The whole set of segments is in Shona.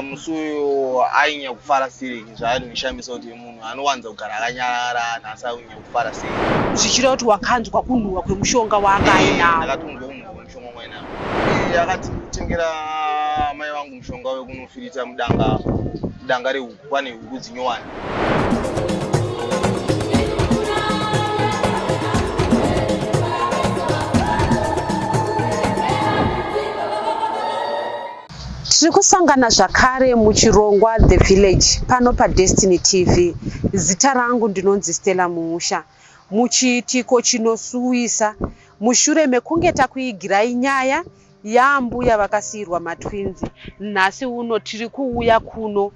musuyo ainya kufara sei zvaanoshambisa kuti munhu anowanza kugara akanyarara nasaunya kufara sei zvichira kuti wakanzwa kunhuhwa kwemushonga waakainawo. ndakatonzwa kunhuhwa kwemushonga mwainawo akatitengera mai vangu mushonga wekunofirita mudanga rehuku pane huku dzinyowani. Tiri kusangana zvakare muchirongwa The Village pano paDestiny TV. Zita rangu ndinonzi Stella Mumusha. Muchiitiko chinosuwisa mushure mekunge takuigirai nyaya yambuya vakasiyirwa matwinzi. Nhasi uno tiri kuuya kuno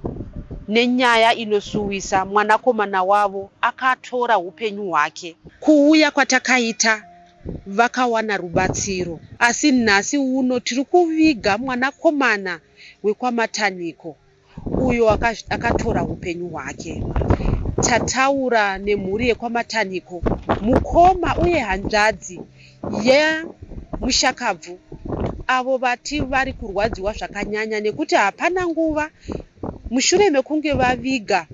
nenyaya inosuwisa. Mwanakomana wavo akatora upenyu hwake. Kuuya kwatakaita vakawana rubatsiro, asi nhasi uno tiri kuviga mwanakomana wekwamataniko uyo akatora upenyu hwake. Tataura nemhuri yekwamataniko, mukoma uye hanzvadzi yemushakabvu, avo vati vari kurwadziwa zvakanyanya nekuti hapana nguva mushure mekunge vaviga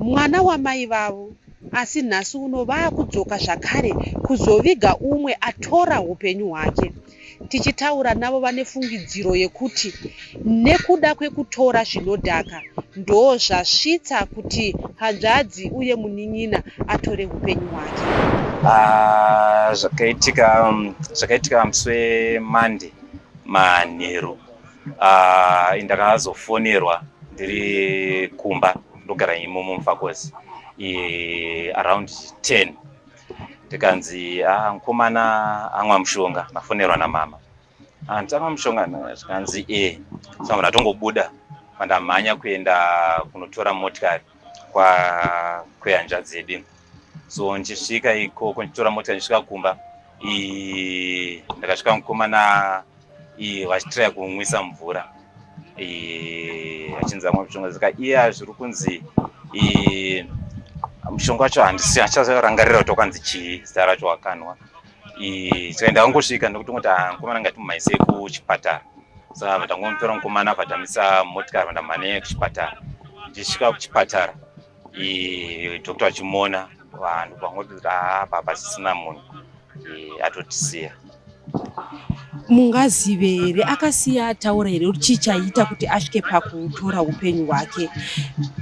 mwana wamai vavo, asi nhasi uno vaakudzoka zvakare kuzoviga umwe atora upenyu hwake. Tichitaura navo vane fungidziro yekuti nekuda kwekutora zvinodhaka ndo zvasvitsa kuti hanzvadzi uye munin'ina atore upenyu hwake. Zvakaitika musi weMonday manheru, ndakazofonerwa ndiri kumba ndogara imomo mufakosi around 10, ndikanzi mukomana amwa mushonga, nafonerwa namama. Ndamwa mushonga, ndikanzi saka ndatongobuda pandamhanya kuenda kunotora motikari kwehanzvadzi yedu. So ndichisvika ikoko ndichitora motikari ndisvika kumba, ndakasvika mukomana vachitiraya kumwisa mvura, achinzi amwa mushonga. Saka zviri kunzi mushonga wacho handicharangarira kuti wakwanzi chii, zita racho wakanwa. Saka ndakangosvika ndokutongoti mukomana ngatimumaisei kuchipatara. Saka ndangomutora mukomana vatamisa motikari vandamhanya kuchipatara. Ndichisvika kuchipatara, dhokota achimuona, vanhu vangoti apa pasisina munhu, atotisiya. Mungazive here akasiya ataura here kuti chichaita kuti asvike pakutora upenyu hwake?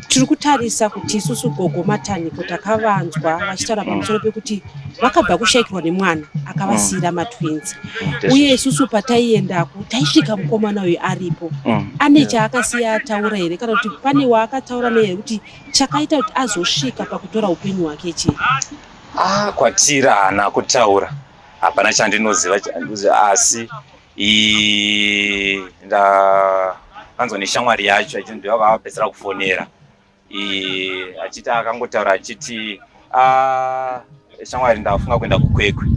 Tiri kutarisa kuti isusu gogo mataniko takavanzwa vachitaura pamusoro pekuti vakabva kushayikirwa nemwana akavasiyira matwinzi, uye isusu pataiendako taisvika mukomana uyu aripo. Ane chaakasiya ataura here kana kuti pane waakataura nehere kuti chakaita kuti azosvika pakutora upenyu hwake chii? Kwatira haana kutaura, hapana chandinoziva, asi ndakanzwa neshamwari yacho ndovavapedzera kufonera, achiti akangotaura achiti shamwari ndafunga kuenda kukwekwe,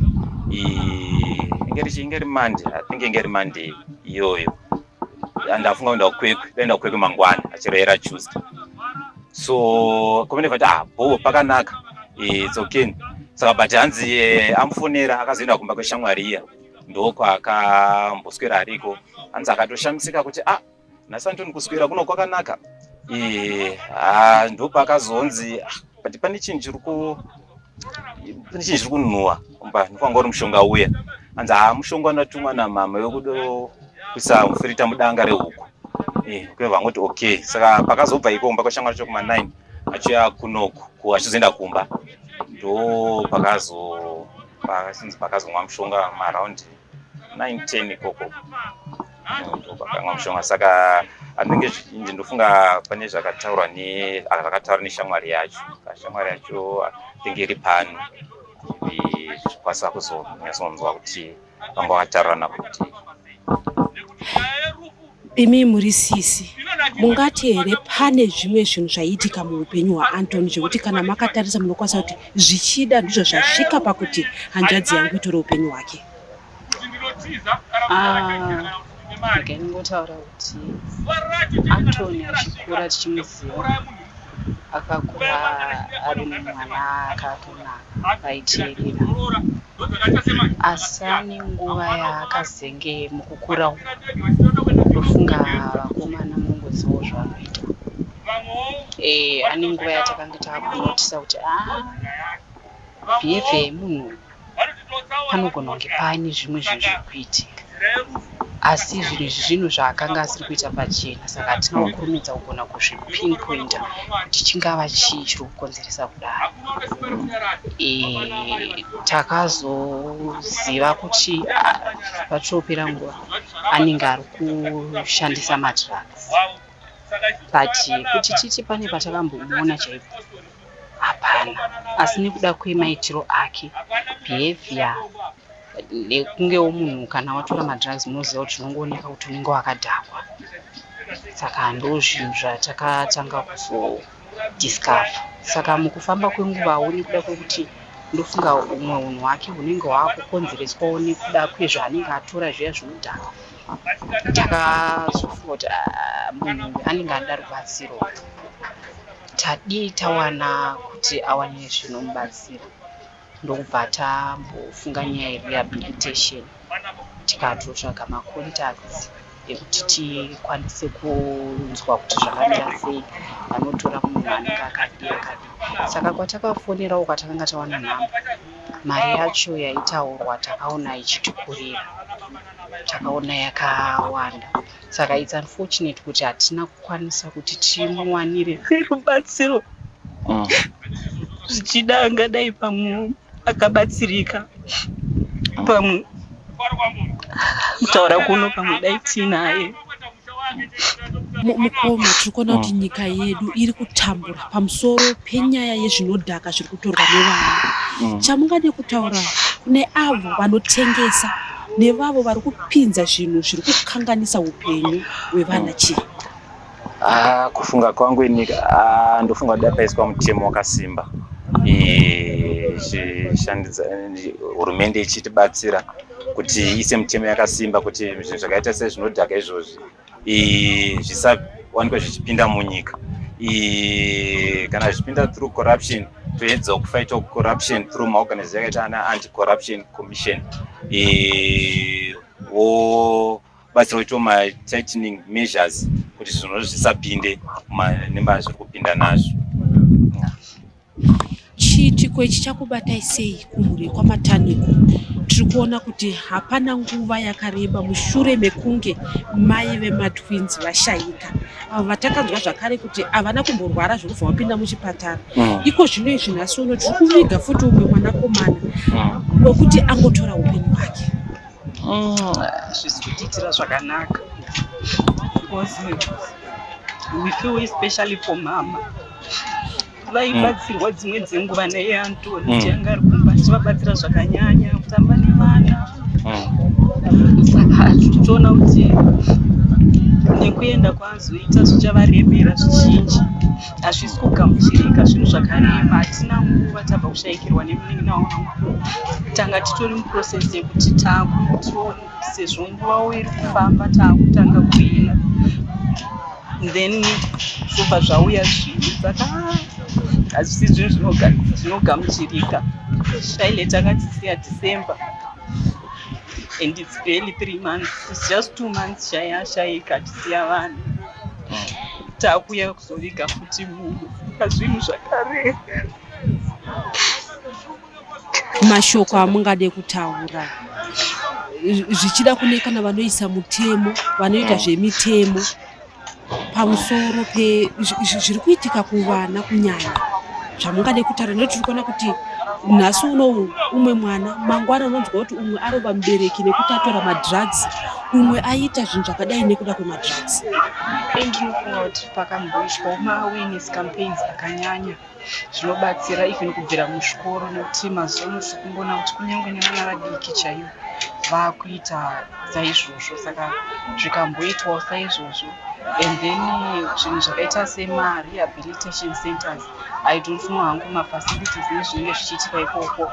ingeri Monday, I think ingeri Monday iyoyo, ndafunga kuenda kukwekwe mangwana, achirera Tuesday. So komeneva kuti pakanaka, it's okay. Saka but hanzi amufonera akazoenda kumba kweshamwari iya, ndoko akamboswera ariko. Hanzi akatoshamisika kuti nhasi ndiri kuswera kuno kwakanaka. Ndipo akazonzi but pane chinhu chiri kunhuhwa kumba, ndikwangori mushonga uya. Hanzi mushonga unatumwa namama wekudo kuisa mufirita mudanga rehuku. Vangoti okay. Saka pakazobva iko kumba kweshamwari cho kuma9 achiya kunoku achizoenda kumba, ndo pakazomwa mushonga around 9-10 ikoko, ndo pakamwa mushonga. Saka anenge zvinji ndofunga pane zvakataurwa neshamwari yacho. Shamwari yacho tinge iri pano, zvikwanisa kuzonyasonzwa kuti vanga vakataurana kuti. Imi muri sisi, mungati here pane zvimwe zvinhu zvaiitika muupenyu hwaAntoni zvekuti kana makatarisa munokwanisa kuti zvichida ndizvo zvasvika pakuti hanzvadzi yangu itore upenyu hwake? Ndingotaura kuti Antoni achikura tichimuziva akakura ari mwana akatonaka aiteerera, asi ane nguva yaakazenge mukukura ndofunga vakomana mungu kumbotsawo zvaanoita. Ane nguva yatakanga takunotisa kuti behavior yemunhu panogona kunge paine zvimwe zvinhu zviri kuitika, asi zvinhu izvi zvinhu zvaakanga asiri kuita pachena, saka hatina kukurumidza kugona kuzvipinpointa kuti chingava chii chiri kukonzeresa kudaro. Takazoziva kuti pachiopera nguva anenge ari kushandisa madrugs, but kuti titi pane patakambomuona chaipo hapana, asi nekuda kwemaitiro ake, behavior nekungewo munhu kana watora madrugs munoziva kuti unongooneka kuti unenge wakadhakwa. Saka ndo zvinhu zvatakatanga kuzodiscover. Saka mukufamba kwenguvawo nekuda kwekuti ndofunga umwe unhu hwake hunenge hwakukonzereswawo nekuda kwezvaanenge atora zviya zvinodhaka, takazofunga kuti munhu anenge anoda rubatsiro. Tadii tawana kuti awane zvinomubatsira, ndokubva tambofunga nyaya yerehabilitation, tikatotsvaga macontacts ekuti tikwanise kunzwa kuti zvakamira sei, vanotora munhu anenge akadii. Saka kwatakafonerawo kwatakanga tawana nhamba, mari yacho yaitaurwa takaona ichitikurira, takaona yakawanda. Saka it's unfortunate kuti hatina kukwanisa kuti timuwanire rubatsiro. Zvichida angadai pamwe akabatsirika, pamwe kutaura kuno pamwe dai tinaye. Mukoma tiri kuona kuti nyika yedu iri kutambura pamusoro penyaya yezvinodhaka zviri kutorwa nevana. Chamungade kutaura kune avo vanotengesa nevavo vari kupinza zvinhu zviri kukanganisa upenyu hwevana chii? Kufunga kwangu inika ndofunga kuti paiswa mutemo wakasimba, hurumende ichitibatsira kuti ise mutemo yakasimba kuti zvinhu zvakaita sezvinodhaka izvozvi zvisawanikwa zvichipinda munyika. Kana zvichipinda through corruption, toedza kufighta corruption through maorganization yakaita ana anti-corruption commission, wobatsira kuita ma-tightening measures kuti zvinhu zvisapinde nemba zviri kupinda nazvo. Chiitiko ichi chakubatai sei kumhuri kwamataniko? Tiri kuona kuti hapana nguva yakareba mushure mekunge mai vematwins vashayika. Ava vatakanzwa zvakare kuti havana kumborwara zvokubva vapinda muchipatara. Iko zvino izvi nhasi uno tiri kuviga futi umwe mwanakomana wekuti angotora upenyu hwake. Zvisi kutiitira zvakanaka, because we feel especially for mama. Vaibatsirwa dzimwe dzenguva naye Antoni tianga ari kumba tichivabatsira zvakanyanya kutamba nevana. Saka tichiona kuti nekuenda kwazoita zvichavaremera zvizhinji, hazvisi kugamuchirika zvinhu zvakarema. Hatina nguva tabva kushayikirwa nemunin'ina wangu, tanga titori muprocess yekuti taakutiona sezvo nguvawo iri kufamba taakutanga kuina, then zobva zvauya zvinhu saka hazvisi zvinhu zvinogamuchirika. Shailete akatisiya December and it's barely 3 months, it's just 2 months shayika tisiya vanhu, taakuya kuzoviga futi munhu, zvinhu zvakarema. Mashoko amungade kutaura zvichida kune kana vanoisa mutemo, vanoita zvemitemo pamusoro zviri kuitika kuvana kunyanya, zvamungade kutaura? Nekuti tiri kuona kuti nhasi uno umwe mwana mangwana unonzwa kuti umwe arova mubereki nekuti atora madrugs, umwe aita zvinhu zvakadai nekuda kwemadrugs. Ndinofunga kuti pakamboitwa ma-awareness campaigns akanyanya zvinobatsira even kubvira muzvikoro, nekuti mazuva tirikumboona kuti kunyange nevana vadiki chaivo vakuita saizvozvo. Saka zvikamboitwawo saizvozvo, and then zvinhu zvakaita sema-rehabilitation centers, I don't know hangu mafacilities nezvinenge zvichiitika ikoko,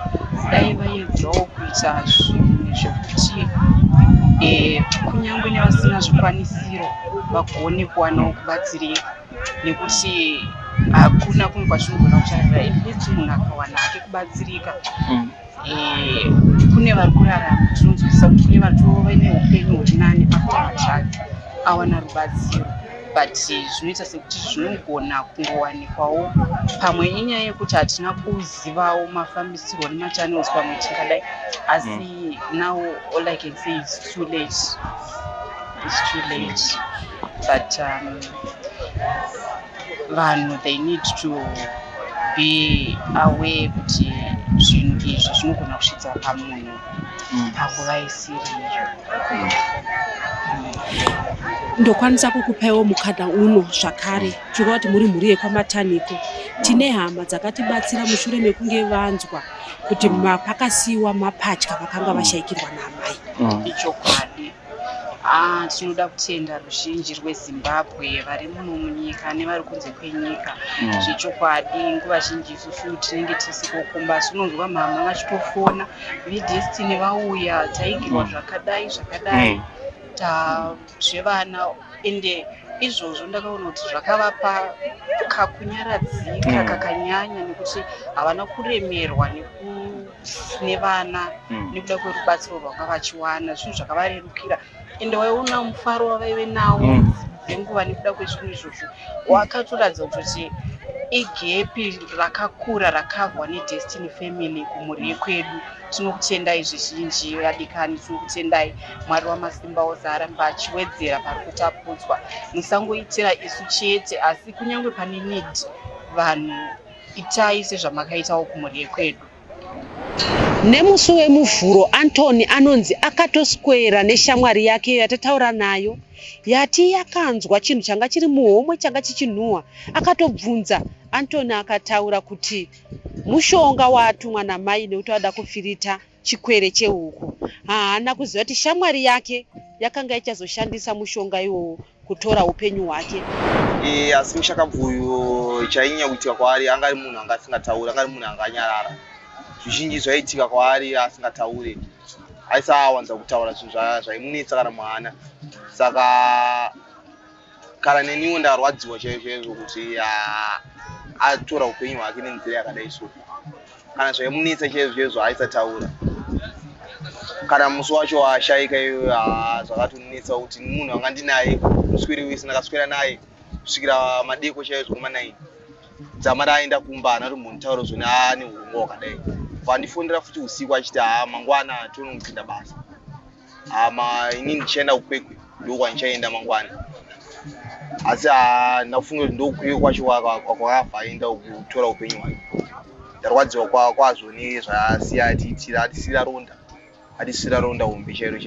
dai vaedzawo kuita zvinhu zvekuti kunyange nevasina zvikwanisiro vagone kuwanawo kubatsirika, nekuti hakuna kumwe kwazvinogona kucharira. If munhu akawana hake kubatsirika, kune vari kurarama, tinonzwisisa kuti kune vari vaine upenyu huri nani after madrugs awana rubatsiro. but zvinoita sekuti zvinogona kungowanikwawo. Pamwe inyaya yekuti hatina kuzivawo mafambisirwo nemachannels pamwe tingadai, asi now all I can say is too late. It's too late. But vanhu they need to be aware kuti zvinhu izvi zvinogona kusvitsa pamunhu panguva isiriyo. Ndokwanisa kukupaiwo mukana uno zvakare. Tinoona kuti muri mhuri yekwamataniko. Tine hama dzakatibatsira mushure mekunge vanzwa kuti pakasiyiwa mapatya vakanga vashayikirwa naamai. Ichokwadi. Tinoda kutenda ruzhinji rweZimbabwe vari muno munyika nevari kunze kwenyika. Zvechokwadi nguva zhinji isusu tinenge tisi kokumba unonzwa mama vachitofona veDestiny vauya taigirwa zvakadai zvevana, ende izvozvo ndakaona kuti zvakavapa kakunyaradzika kakanyanya nekuti havana kuremerwa nevana nekuda kwerubatsiro rwanga vachiwana, zvinhu zvakavarerukira, ende waiona mufaro wavaive nawo nenguva nekuda kwezvinhu izvozvo wakatoratidza kuti igepi rakakura rakavhwa neDestiny family kumhuri yekwedu. Tinokutendai zvizhinji vadikani, tinokutendai. Mwari wamasimba ose aramba achiwedzera pari kutapudzwa. Musangoitira isu chete, asi kunyange pane need vanhu itai sezvamakaitawo kumhuri yekwedu. Nemusi wemuvhuro Antony anonzi akatoswera neshamwari yake yatataura nayo, yati yakanzwa chinhu changa chiri muhomwe changa chichinhuwa. Akatobvunza Antony akataura kuti mushonga watumwa namai nekuti wada kufirita chikwere chehuku. Haana kuziva kuti shamwari yake yakanga ichazoshandisa mushonga iwowo kutora upenyu hwake. Asi mushakabvuyo chainya kuitika kwaari anga ari munhu anga asingatauri, anga ari munhu anganyarara. Zvizhinji zvaitika kwaari asingataure, aisawanza kutaura zvinhu zvaimunetsa kana mwana. Saka kana neniwo ndarwadziwa chaizvo kuti atora upenyu hwake nenzira yakadai so. Kana zvaimunetsa chaizvo aisataura. Kana musi wacho ashayika iyoyo zvakatonetsa kuti munhu anga ndinaye muswere wese ndakaswera naye kusvikira madeko chaizvo kuma9 dzamara aenda kumba ana tombonitaura zvone ane urongwa wakadai. Vandifondera futi usiku achiti mangwana tonopinda basa. Ini ndichaenda kukwekwe ndokwandichaenda mangwana. Asi ndafunga kuti ndokukwekwe kwacho kwakabva aenda kutora upenyu hwake. Ndarwadziwa kwazvo nezvasiya atisira ronda hombe chairo.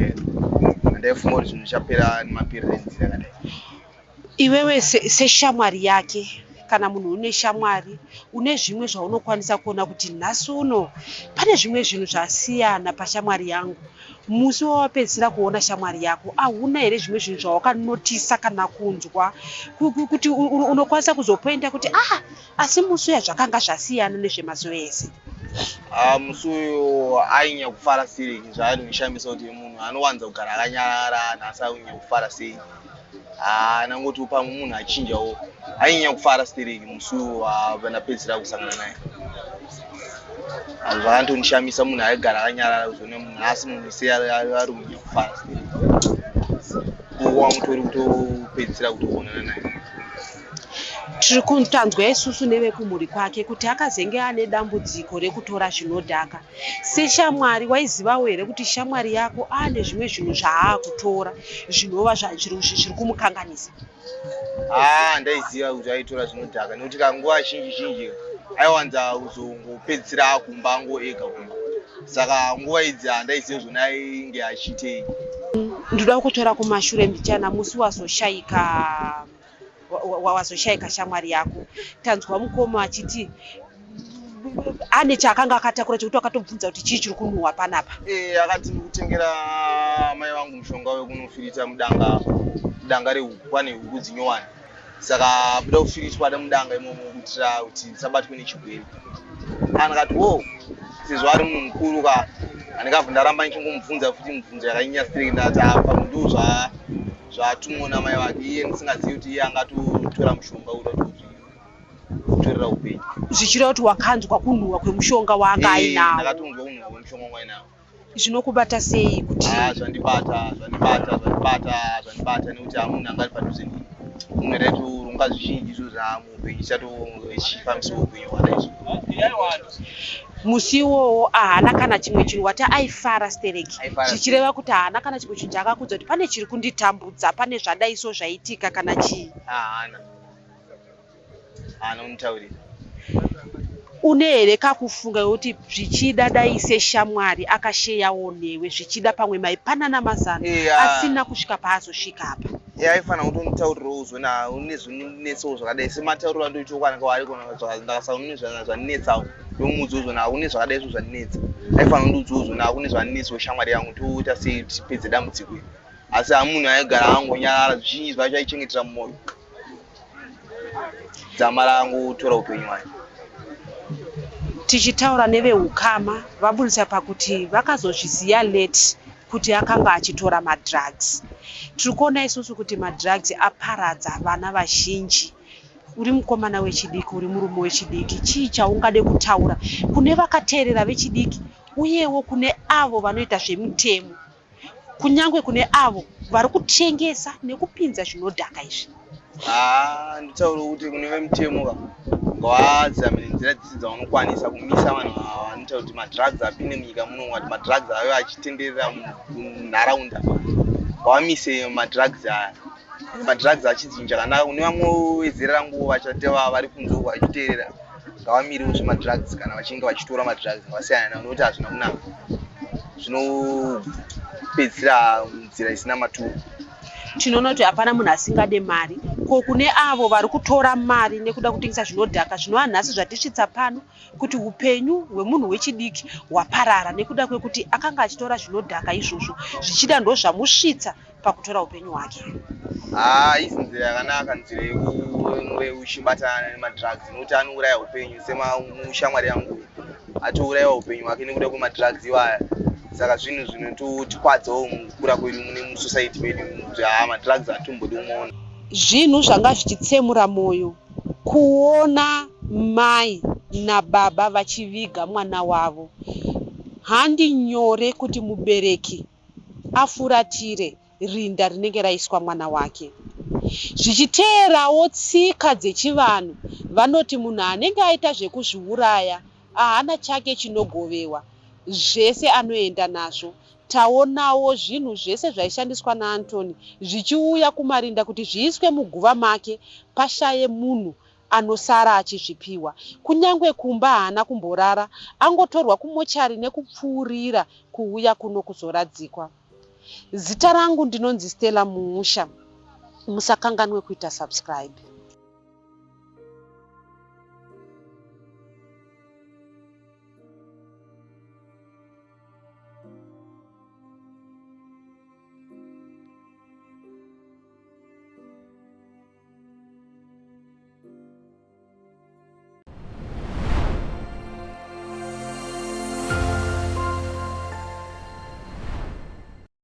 Ndaifunga kuti zvinhu zvichapera nemaperera enzira yakadai. Iwewe seshamwari yake, kana munhu une shamwari, une zvimwe zvaunokwanisa kuona kuti nhasi uno pane zvimwe zvinhu zvasiyana pashamwari yangu. Musi wawapedzisira kuona shamwari yako, hauna here zvimwe zvinhu zvawakanotisa kana kunzwa kuti unokwanisa kuzopoenda kuti asi musi uya zvakanga zvasiyana nezvemazuva ese? Musi uyo ainya kufara sei, zvaanondishambisa kuti munhu anowanza kugara akanyarara nhasi ainya kufara sei. Nangoti pamwe munhu achinjawo ainya kufara stereki musi vandapedzisira kusangana naye. Zvakandonishambisa munhu aigara akanyarara kuzone munhu asi munhu ese ari kunya kufara stereki. Kuwa mutori kutopedzisira kutoonana naye. Tiri kutanzwa isusu nevekumhuri kwake kuti akazenge ane dambudziko rekutora zvinodhaka. Seshamwari waizivawo here kuti shamwari yako ane zvimwe zvinhu zvaakutora zvinova zviri kumukanganisa? Ndaiziva kuti aitora zvinodhaka nekuti kanguva zhinji aiwanza kuzongopedzisira akumba angoega kumba. Saka nguva idzi handaiziva zvona ainge achitei. Ndoda kutora kumashure mbichana musi wazoshayika shamwari yako. Tanzwa mukoma achiti ane chaakanga akatakura chekuti akatobvunza kuti chii chiri kunhuhwa panapa. Akati ndikutengera mai vangu mushonga wekunofirita mudanga rehuku, pane huku dzinyowani. Saka buda kufiritwa mudanga imomo kuitira kuti ndisabatwe nechirwere. Akati sezvo ari munhu mukuru andikabva ndaramba ndichingomubvunza futi mibvunzo yakanyanya straight ndati pamwe ndo zvatumwa namai vake, iye ndisingazivi kuti iye angatotora mushonga uda kutorera upenyu. Zvichireva kuti wakanzwa kunhuhwa kwemushonga waanga ainawo. Ndakatonzwa kunhuhwa kwemushonga wanga ainawo. Zvinokubata sei kuti? Zvandibata nekuti munhu anga ari padhuze neni. unotaturunga zvizhinji izvo zvamuupenyu chifambisa upenyu hwadaizvo. Musi iwowo haana kana chimwe chinhu wati aifara stereki, zvichireva kuti haana kana chimwe chinhu chaakakudza kuti pane chiri kunditambudza, pane zvadaiso zvaitika kana chii? Haana unitaurira. Une here kakufunga kuti zvichida dai seshamwari akasheyawo newe zvichida pamwe maipanana mazano asina kusvika paazosvika apa? Aifanira kuti unditaurirawo uzvona une zvinonetsawo zvakadai sematauriro andoitokwana kwaari kona ndakasaune zvandinetsawo ndomuudzawo zvona une zvakadai izvo zvandinetsa. Aifanira kundiudzawo zvona kune zvandinetsawo shamwari yangu toita sei tipedze dambudziko iri. Asi munhu aigara angonyarara zvizhinji zvacho aichengetera mumwoyo. Dzama rangotora upenyu hwake. Tichitaura nevehukama vabudisa pakuti vakazozviziya late kuti akanga achitora madrugs. Tiri kuona isusu kuti madrugs aparadza vana vazhinji. Uri mukomana wechidiki, uri murume wechidiki, chii chaungade kutaura kune vakateerera vechidiki uyewo kune avo vanoita zvemutemo, kunyange kune avo vari kutengesa nekupinza zvinodhaka izvi? Nditaura kuti kune vemutemo ngavazamire nzira dzese dzavanokwanisa kumisa vanhu vanoita kuti madrugs apinde munyika muno, kuti madrugs ave achitenderera munharaunda. Ngavamise madrugs aya. Madrugs achidzinja kanaka kune vamwe vezera rangu vachateva vari kunze uko vachiteerera. Ngavamirewo zvemadrugs kana vachinge vachitora madrugs ngavasiyana nawo nokuti hazvina kunaka. Zvinopedzisira nzira isina maturo. Tinoona kuti hapana munhu asingade mari. Ko kune avo vari kutora mari nekuda kutengesa zvinodhaka zvinova nhasi zvatisvitsa pano kuti upenyu hwemunhu wechidiki hwaparara nekuda kwekuti akanga achitora zvinodhaka izvozvo zvichida ndo zvamusvitsa pakutora upenyu hwake. Isi nzira yakanaka, nzira yechibatana nemadrugs nokuti anouraya upenyu semushamwari yangu atouraya upenyu hwake nekuda kwemadrugs iwaya. Saka zvinhu zvinotikwadzawo mukukura kwedu mune musociety medu kuti madrugs hatimbodi kumaona. Zvinhu zvanga zvichitsemura mwoyo kuona mai nababa vachiviga mwana wavo. Handi nyore kuti mubereki afuratire rinda rinenge raiswa mwana wake. Zvichiteerawo tsika dzechivanhu vanoti munhu anenge aita zvekuzviuraya haana chake chinogovewa, zvese anoenda nazvo. Taonawo zvinhu zvese zvaishandiswa naAntoni zvichiuya kumarinda kuti zviiswe muguva make pashaye munhu anosara achizvipiwa. Kunyange kumba haana kumborara, angotorwa kumochari nekupfuurira kuuya kuno kuzoradzikwa. Zita rangu ndinonzi Stella Mumusha. Musakanganwe kuita subscribe.